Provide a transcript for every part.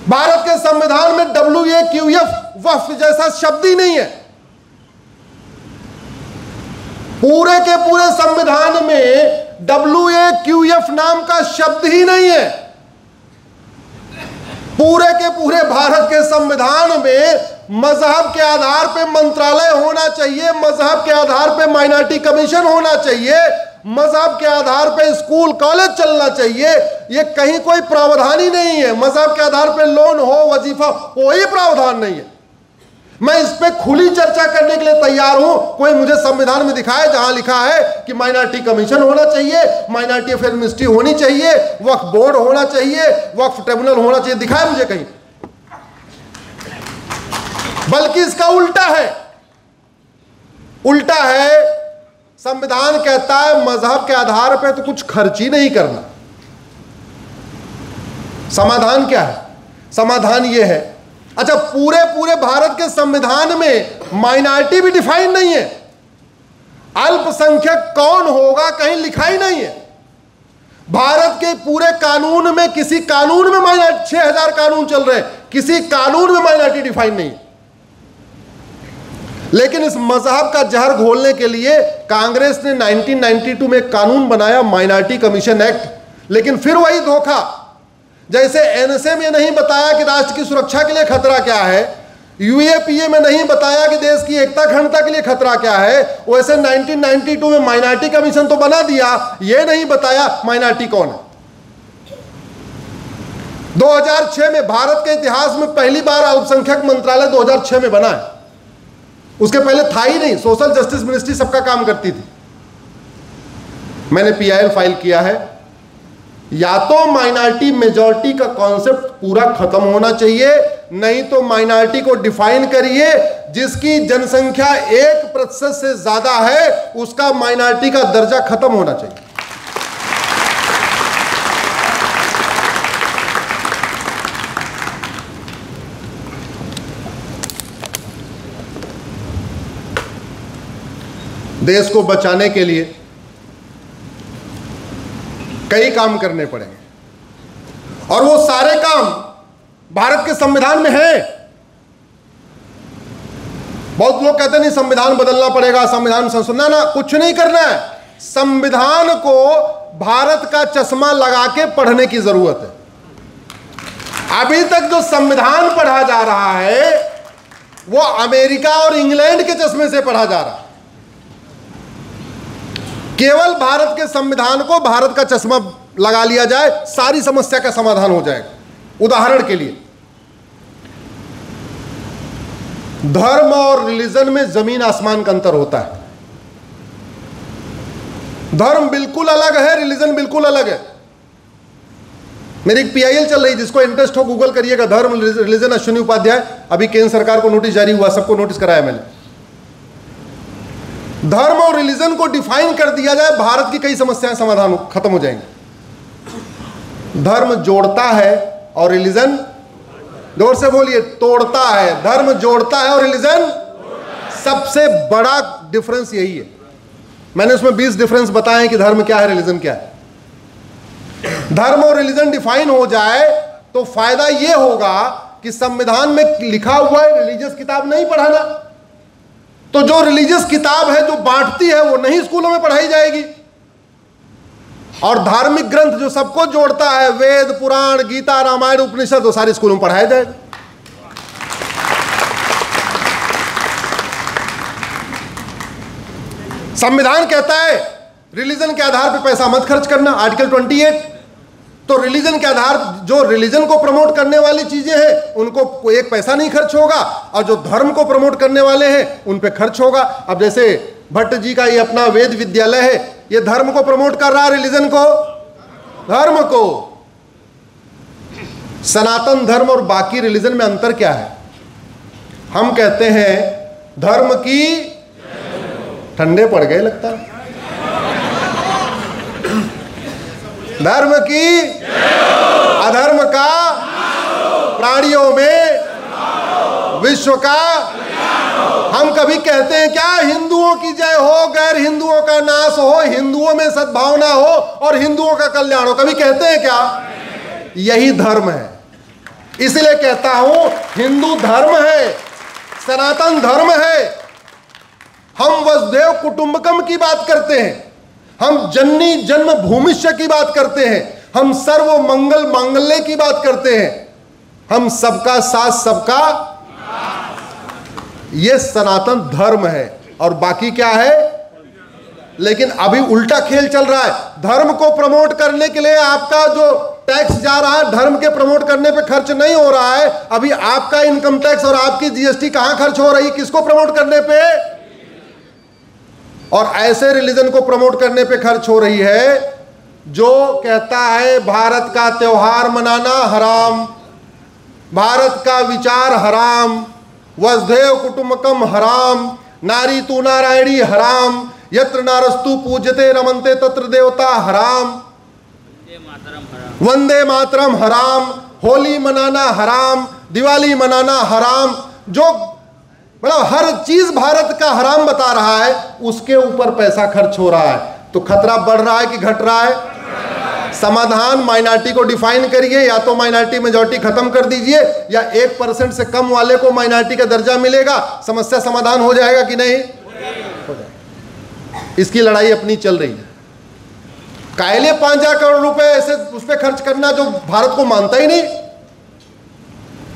भारत के संविधान में WAQF वक्फ जैसा शब्द ही नहीं है। पूरे के पूरे संविधान में WAQF नाम का शब्द ही नहीं है। पूरे के पूरे भारत के संविधान में मजहब के आधार पे मंत्रालय होना चाहिए, मजहब के आधार पे माइनॉरिटी कमीशन होना चाहिए, मजहब के आधार पे स्कूल कॉलेज चलना चाहिए। ये कहीं कोई प्रावधान ही नहीं है। मजहब के आधार पे लोन हो, वजीफा, कोई प्रावधान नहीं है। मैं इस पे खुली चर्चा करने के लिए तैयार हूं। कोई मुझे संविधान में दिखाए जहां लिखा है कि माइनॉरिटी कमीशन होना चाहिए, माइनॉरिटी अफेयर मिनिस्ट्री होनी चाहिए, वक्फ बोर्ड होना चाहिए, वक्फ ट्रिब्यूनल होना चाहिए। दिखाए मुझे कहीं। बल्कि इसका उल्टा है। उल्टा है, संविधान कहता है मजहब के आधार पर तो कुछ खर्च ही नहीं करना। समाधान क्या है? समाधान यह है, अच्छा पूरे पूरे भारत के संविधान में माइनॉरिटी भी डिफाइन नहीं है। अल्पसंख्यक कौन होगा कहीं लिखा ही नहीं है। भारत के पूरे कानून में, किसी कानून में माइनॉरिटी, 6000 कानून चल रहे हैं, किसी कानून में माइनॉरिटी डिफाइन नहीं है। लेकिन इस मजहब का जहर घोलने के लिए कांग्रेस ने 1992 में एक कानून बनाया, माइनॉरिटी कमीशन एक्ट। लेकिन फिर वही धोखा, जैसे NSA में नहीं बताया कि राष्ट्र की सुरक्षा के लिए खतरा क्या है, UAPA में नहीं बताया कि देश की एकता अखंडता के लिए खतरा क्या है, वैसे 1992 में माइनॉरिटी कमीशन तो बना दिया, यह नहीं बताया माइनॉरिटी कौन है। 2006 में भारत के इतिहास में पहली बार अल्पसंख्यक मंत्रालय 2006 में बना है। उसके पहले था ही नहीं। सोशल जस्टिस मिनिस्ट्री सबका काम करती थी। मैंने PIL फाइल किया है। या तो माइनॉरिटी मेजॉरिटी का कॉन्सेप्ट पूरा खत्म होना चाहिए, नहीं तो माइनॉरिटी को डिफाइन करिए। जिसकी जनसंख्या 1% से ज्यादा है उसका माइनॉरिटी का दर्जा खत्म होना चाहिए। देश को बचाने के लिए कई काम करने पड़ेंगे और वो सारे काम भारत के संविधान में है। बहुत लोग कहते नहीं संविधान बदलना पड़ेगा, संविधान संशोधन, ना कुछ नहीं करना है। संविधान को भारत का चश्मा लगा के पढ़ने की जरूरत है। अभी तक जो संविधान पढ़ा जा रहा है वो अमेरिका और इंग्लैंड के चश्मे से पढ़ा जा रहा है। केवल भारत के संविधान को भारत का चश्मा लगा लिया जाए, सारी समस्या का समाधान हो जाएगा। उदाहरण के लिए, धर्म और रिलीजन में जमीन आसमान का अंतर होता है। धर्म बिल्कुल अलग है, रिलीजन बिल्कुल अलग है। मेरी एक PIL चल रही, जिसको इंटरेस्ट हो गूगल करिएगा, धर्म रिलीजन अश्विनी उपाध्याय। अभी केंद्र सरकार को नोटिस जारी हुआ, सबको नोटिस कराया मैंने। धर्म और रिलीजन को डिफाइन कर दिया जाए, भारत की कई समस्याएं समाधान खत्म हो जाएंगी। धर्म जोड़ता है और रिलीजन, जोर से बोलिए, तोड़ता है। धर्म जोड़ता है और रिलीजन, सबसे बड़ा डिफरेंस यही है। मैंने उसमें 20 डिफरेंस बताए कि धर्म क्या है, रिलीजन क्या है। धर्म और रिलीजन डिफाइन हो जाए तो फायदा यह होगा कि संविधान में लिखा हुआ है रिलीजियस किताब नहीं पढ़ाना, तो जो रिलीजियस किताब है जो बांटती है वो नहीं स्कूलों में पढ़ाई जाएगी। और धार्मिक ग्रंथ जो सबको जोड़ता है, वेद, पुराण, गीता, रामायण, उपनिषद, वो सारे स्कूलों में पढ़ाया जाएगा। संविधान कहता है रिलीजन के आधार पर पैसा मत खर्च करना, आर्टिकल 28। तो रिलीजन के आधार, जो रिलीजन को प्रमोट करने वाली चीजें हैं उनको एक पैसा नहीं खर्च होगा, और जो धर्म को प्रमोट करने वाले हैं उन पे खर्च होगा। अब जैसे भट्ट जी का ये अपना वेद विद्यालय है, ये धर्म को प्रमोट कर रहा है, रिलीजन को, धर्म को। सनातन धर्म और बाकी रिलीजन में अंतर क्या है? हम कहते हैं धर्म की, ठंडे पड़ गए लगता है, धर्म की, अधर्म का, प्राणियों में, विश्व का। हम कभी कहते हैं क्या हिंदुओं की जय हो, गैर हिंदुओं का नाश हो, हिंदुओं में सद्भावना हो और हिंदुओं का कल्याण हो, कभी कहते हैं क्या? यही धर्म है। इसलिए कहता हूं हिंदू धर्म है, सनातन धर्म है। हम वसुधैव कुटुंबकम की बात करते हैं, हम जननी जन्म भूमिष्य की बात करते हैं, हम सर्व मंगल मांगल्य की बात करते हैं, हम सबका साथ सबका, यह सनातन धर्म है। और बाकी क्या है? लेकिन अभी उल्टा खेल चल रहा है। धर्म को प्रमोट करने के लिए आपका जो टैक्स जा रहा है, धर्म के प्रमोट करने पे खर्च नहीं हो रहा है। अभी आपका इनकम टैक्स और आपकी जीएसटी कहां खर्च हो रही? किसको प्रमोट करने पे? और ऐसे रिलीजन को प्रमोट करने पे खर्च हो रही है जो कहता है भारत का त्योहार मनाना हराम, भारत का विचार हराम, वसुधैव कुटुंबकम हराम, नारी तू नारायणी हराम, यत्र नारस्तु पूज्यते रमन्ते तत्र देवता हराम, वंदे मातरम हराम, होली मनाना हराम, दिवाली मनाना हराम। जो मतलब हर चीज भारत का हराम बता रहा है, उसके ऊपर पैसा खर्च हो रहा है। तो खतरा बढ़ रहा है कि घट रहा है? समाधान माइनॉरिटी को डिफाइन करिए, या तो माइनॉरिटी मेजॉरिटी खत्म कर दीजिए, या 1% से कम वाले को माइनॉरिटी का दर्जा मिलेगा, समस्या समाधान हो जाएगा कि नहीं? हो जाएगा। इसकी लड़ाई अपनी चल रही है। कायले 5,000 करोड़ रुपए ऐसे उस पर खर्च करना जो भारत को मानता ही नहीं।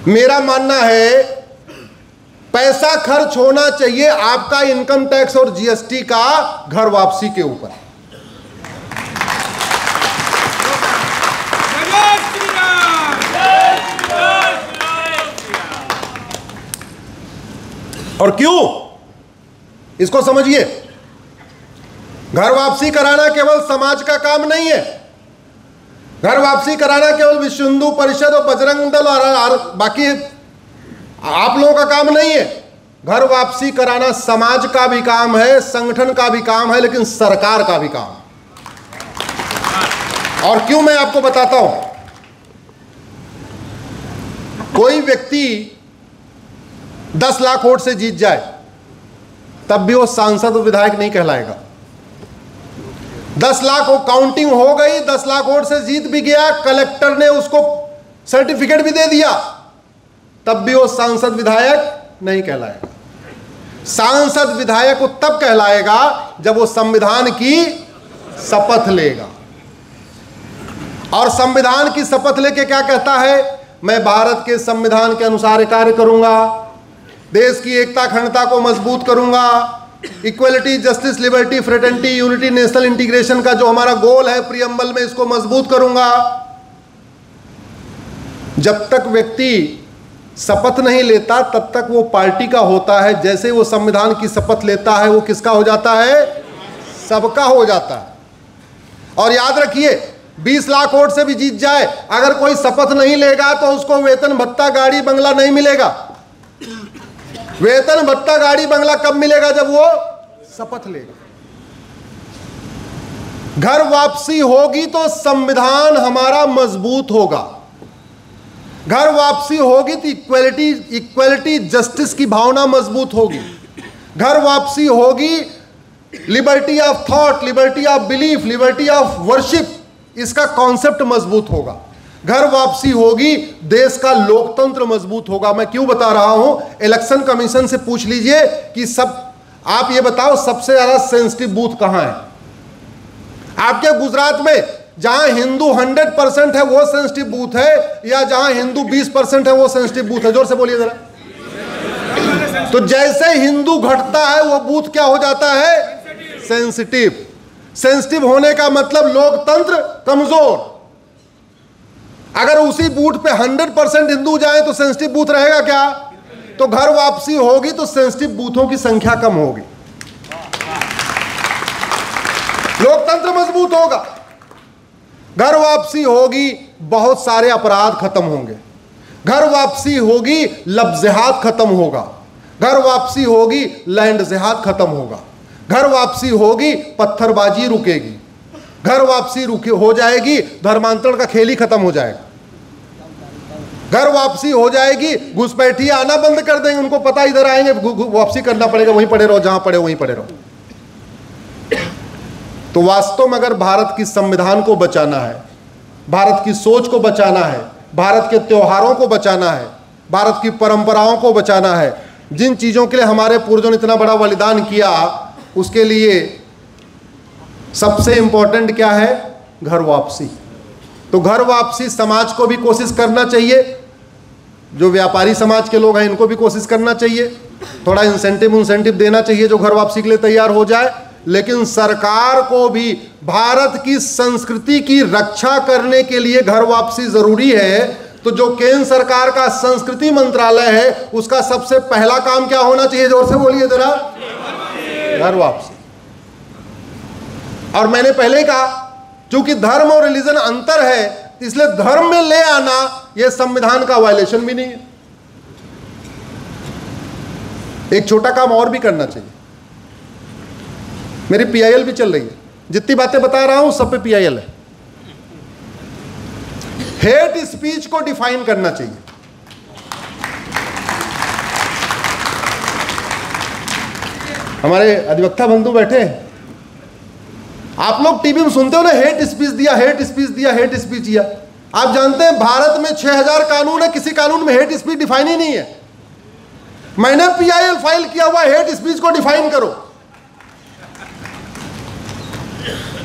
मेरा मानना है पैसा खर्च होना चाहिए आपका इनकम टैक्स और जीएसटी का घर वापसी के ऊपर। और क्यों? इसको समझिए। घर वापसी कराना केवल समाज का काम नहीं है। घर वापसी कराना केवल विश्व हिंदू परिषद और बजरंग दल और बाकी आप लोगों का काम नहीं है। घर वापसी कराना समाज का भी काम है, संगठन का भी काम है, लेकिन सरकार का भी काम। और क्यों मैं आपको बताता हूं। कोई व्यक्ति 10 लाख वोट से जीत जाए तब भी वो सांसद और विधायक नहीं कहलाएगा। 10 लाख वो काउंटिंग हो गई, 10 लाख वोट से जीत भी गया, कलेक्टर ने उसको सर्टिफिकेट भी दे दिया, तब भी वो सांसद विधायक नहीं कहलाएगा। सांसद विधायक वो तब कहलाएगा जब वो संविधान की शपथ लेगा। और संविधान की शपथ लेके क्या कहता है? मैं भारत के संविधान के अनुसार कार्य करूंगा, देश की एकता अखंडता को मजबूत करूंगा, equality justice liberty fraternity unity national integration का जो हमारा गोल है प्रियम्बल में, इसको मजबूत करूंगा। जब तक व्यक्ति शपथ नहीं लेता तब तक वो पार्टी का होता है। जैसे वो संविधान की शपथ लेता है वो किसका हो जाता है? सबका हो जाता है। और याद रखिए 20 लाख वोट से भी जीत जाए, अगर कोई शपथ नहीं लेगा तो उसको वेतन भत्ता गाड़ी बंगला नहीं मिलेगा। वेतन भत्ता गाड़ी बंगला कब मिलेगा? जब वो शपथ लेगा। घर वापसी होगी तो संविधान हमारा मजबूत होगा। घर वापसी होगी तो इक्वलिटी जस्टिस की भावना मजबूत होगी। घर वापसी होगी, liberty of thought, liberty of belief, liberty of worship, इसका कॉन्सेप्ट मजबूत होगा। घर वापसी होगी, देश का लोकतंत्र मजबूत होगा। मैं क्यों बता रहा हूं? इलेक्शन कमीशन से पूछ लीजिए कि आप ये बताओ सबसे ज्यादा सेंसिटिव बूथ कहां है आपके गुजरात में? जहां हिंदू 100% है वो सेंसिटिव बूथ है, या जहां हिंदू 20% है वो सेंसिटिव बूथ है? जोर से बोलिए जरा। तो जैसे हिंदू घटता है वो बूथ क्या हो जाता है? सेंसिटिव। सेंसिटिव होने का मतलब लोकतंत्र कमजोर। अगर उसी बूथ पे 100% हिंदू जाए तो सेंसिटिव बूथ रहेगा क्या? तो घर वापसी होगी तो सेंसिटिव बूथों की संख्या कम होगी, लोकतंत्र मजबूत होगा। घर वापसी होगी, बहुत सारे अपराध खत्म होंगे। घर वापसी होगी, लब जिहाद खत्म होगा। घर वापसी होगी, लैंड जिहाद खत्म होगा। घर वापसी होगी, पत्थरबाजी रुकेगी। घर वापसी हो जाएगी, धर्मांतरण का खेल ही खत्म हो जाएगा। घर वापसी हो जाएगी, घुसपैठी आना बंद कर देंगे। उनको पता इधर आएंगे, वापसी करना पड़ेगा, वहीं पड़े रहो, जहां पड़े वहीं पड़े रहो। तो वास्तव में अगर भारत की संविधान को बचाना है, भारत की सोच को बचाना है, भारत के त्योहारों को बचाना है, भारत की परंपराओं को बचाना है, जिन चीज़ों के लिए हमारे पूर्वजों ने इतना बड़ा बलिदान किया, उसके लिए सबसे इंपॉर्टेंट क्या है? घर वापसी। तो घर वापसी समाज को भी कोशिश करना चाहिए, जो व्यापारी समाज के लोग हैं इनको भी कोशिश करना चाहिए, थोड़ा इंसेंटिव देना चाहिए जो घर वापसी के लिए तैयार हो जाए। लेकिन सरकार को भी भारत की संस्कृति की रक्षा करने के लिए घर वापसी जरूरी है। तो जो केंद्र सरकार का संस्कृति मंत्रालय है, उसका सबसे पहला काम क्या होना चाहिए? जोर से बोलिए जरा। घर वापसी। और मैंने पहले ही कहा, क्योंकि धर्म और रिलीजन अंतर है, इसलिए धर्म में ले आना यह संविधान का वायलेशन भी नहीं है। एक छोटा काम और भी करना चाहिए। मेरी PIL भी चल रही है, जितनी बातें बता रहा हूं सब पे PIL है। हेट स्पीच को डिफाइन करना चाहिए। हमारे अधिवक्ता बंधु बैठे हैं, आप लोग टीवी में सुनते हो ना, हेट स्पीच दिया, हेट स्पीच दिया, हेट स्पीच दिया। आप जानते हैं भारत में 6000 कानून है, किसी कानून में हेट स्पीच डिफाइन ही नहीं है। मैंने PIL फाइल किया हुआ, हेट स्पीच को डिफाइन करो।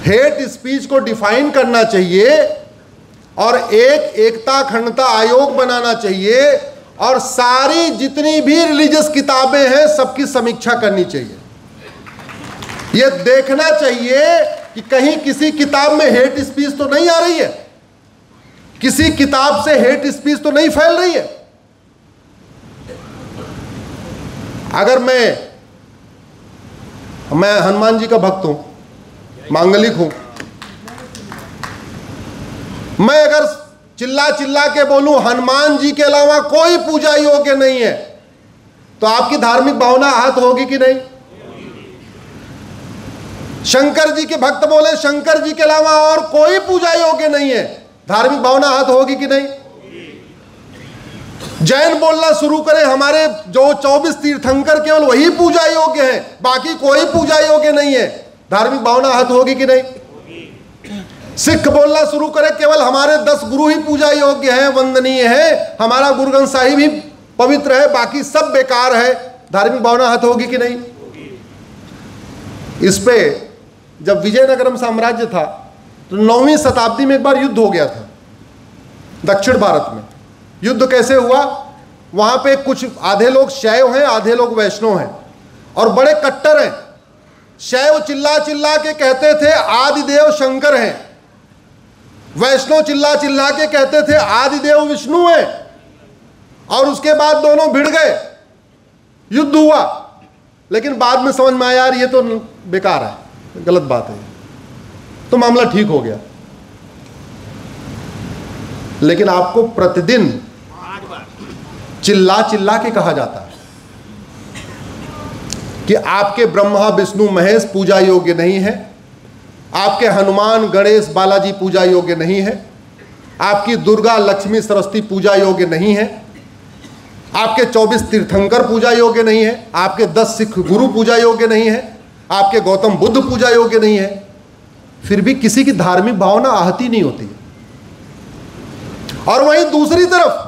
हेट स्पीच को डिफाइन करना चाहिए और एक एकता अखंडता आयोग बनाना चाहिए और सारी जितनी भी रिलीजियस किताबें हैं सबकी समीक्षा करनी चाहिए। यह देखना चाहिए कि कहीं किसी किताब में हेट स्पीच तो नहीं आ रही है, किसी किताब से हेट स्पीच तो नहीं फैल रही है। अगर मैं हनुमान जी का भक्त हूं, मांगलिक हूं, मैं अगर चिल्ला चिल्ला के बोलूं हनुमान जी के अलावा कोई पूजा योग्य नहीं है, तो आपकी धार्मिक भावना आहत होगी कि नहीं? शंकर जी के भक्त बोले शंकर जी के अलावा और कोई पूजा योग्य नहीं है, धार्मिक भावना आहत होगी कि नहीं? जैन बोलना शुरू करें हमारे जो 24 तीर्थंकर केवल वही पूजा योग्य है, बाकी कोई पूजा योग्य नहीं है, धार्मिक भावना आहत होगी कि नहीं? सिख बोलना शुरू करें केवल हमारे 10 गुरु ही पूजा योग्य हैं, वंदनीय है, हमारा गुरु ग्रंथ साहिब ही पवित्र है, बाकी सब बेकार है, धार्मिक भावना आहत होगी कि नहीं? इस पे जब विजयनगरम साम्राज्य था तो 9वीं शताब्दी में एक बार युद्ध हो गया था दक्षिण भारत में। युद्ध कैसे हुआ? वहां पे कुछ आधे लोग शैव हैं, आधे लोग वैष्णव हैं और बड़े कट्टर हैं। शैव चिल्ला चिल्ला के कहते थे आदिदेव शंकर हैं, वैष्णव चिल्ला चिल्ला के कहते थे आदिदेव विष्णु हैं, और उसके बाद दोनों भिड़ गए, युद्ध हुआ। लेकिन बाद में समझ में आया यार ये तो बेकार है, गलत बात है, तो मामला ठीक हो गया। लेकिन आपको प्रतिदिन चिल्ला चिल्ला के कहा जाता है कि आपके ब्रह्मा विष्णु महेश पूजा योग्य नहीं है, आपके हनुमान गणेश बालाजी पूजा योग्य नहीं है, आपकी दुर्गा लक्ष्मी सरस्वती पूजा योग्य नहीं है, आपके 24 तीर्थंकर पूजा योग्य नहीं है, आपके 10 सिख गुरु पूजा योग्य नहीं है, आपके गौतम बुद्ध पूजा योग्य नहीं है। फिर भी किसी की धार्मिक भावना आहति नहीं होती है। और वहीं दूसरी तरफ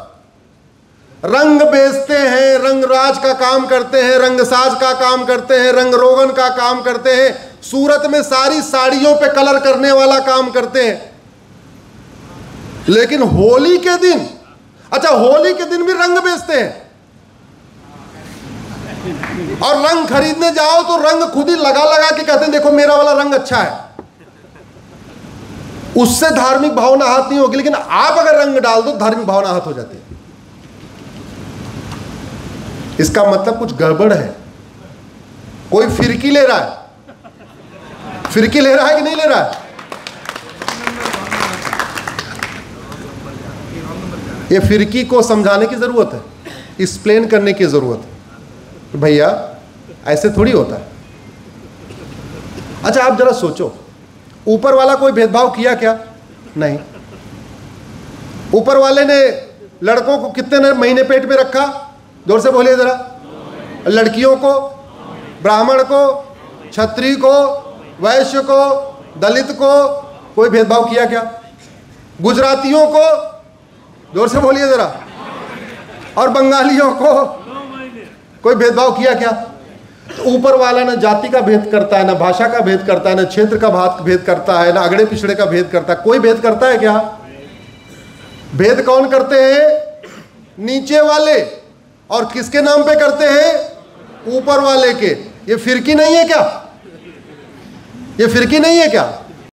रंग बेचते हैं, रंगराज का काम करते हैं, रंगसाज का काम करते हैं, रंग रोगन का काम करते हैं, सूरत में सारी साड़ियों पे कलर करने वाला काम करते हैं। लेकिन होली के दिन, अच्छा होली के दिन भी रंग बेचते हैं, और रंग खरीदने जाओ तो रंग खुद ही लगा लगा के कहते हैं देखो मेरा वाला रंग अच्छा है। उससे धार्मिक भावना आहत नहीं होगी, लेकिन आप अगर रंग डाल दो धार्मिक भावना आहत हो जाती है। इसका मतलब कुछ गड़बड़ है। कोई फिरकी ले रहा है, फिरकी ले रहा है कि नहीं ले रहा है? ये फिरकी को समझाने की जरूरत है, एक्सप्लेन करने की जरूरत है कि भैया ऐसे थोड़ी होता है। अच्छा आप जरा सोचो, ऊपर वाला कोई भेदभाव किया क्या? नहीं। ऊपर वाले ने लड़कों को कितने महीने पेट में रखा? जोर से बोलिए जरा। लड़कियों को, ब्राह्मण को, क्षत्रिय को, वैश्य को, दलित को कोई भेदभाव किया क्या? गुजरातियों को जोर से बोलिए जरा। और बंगालियों को कोई भेदभाव किया क्या? तो ऊपर वाला ना जाति का भेद करता है, ना भाषा का भेद करता है, ना क्षेत्र का भेद करता है, ना अगड़े पिछड़े का भेद करता है। कोई भेद करता है क्या? भेद कौन करते हैं? नीचे वाले। और किसके नाम पे करते हैं? ऊपर वाले के। ये फिरकी नहीं है क्या? ये फिरकी नहीं है क्या?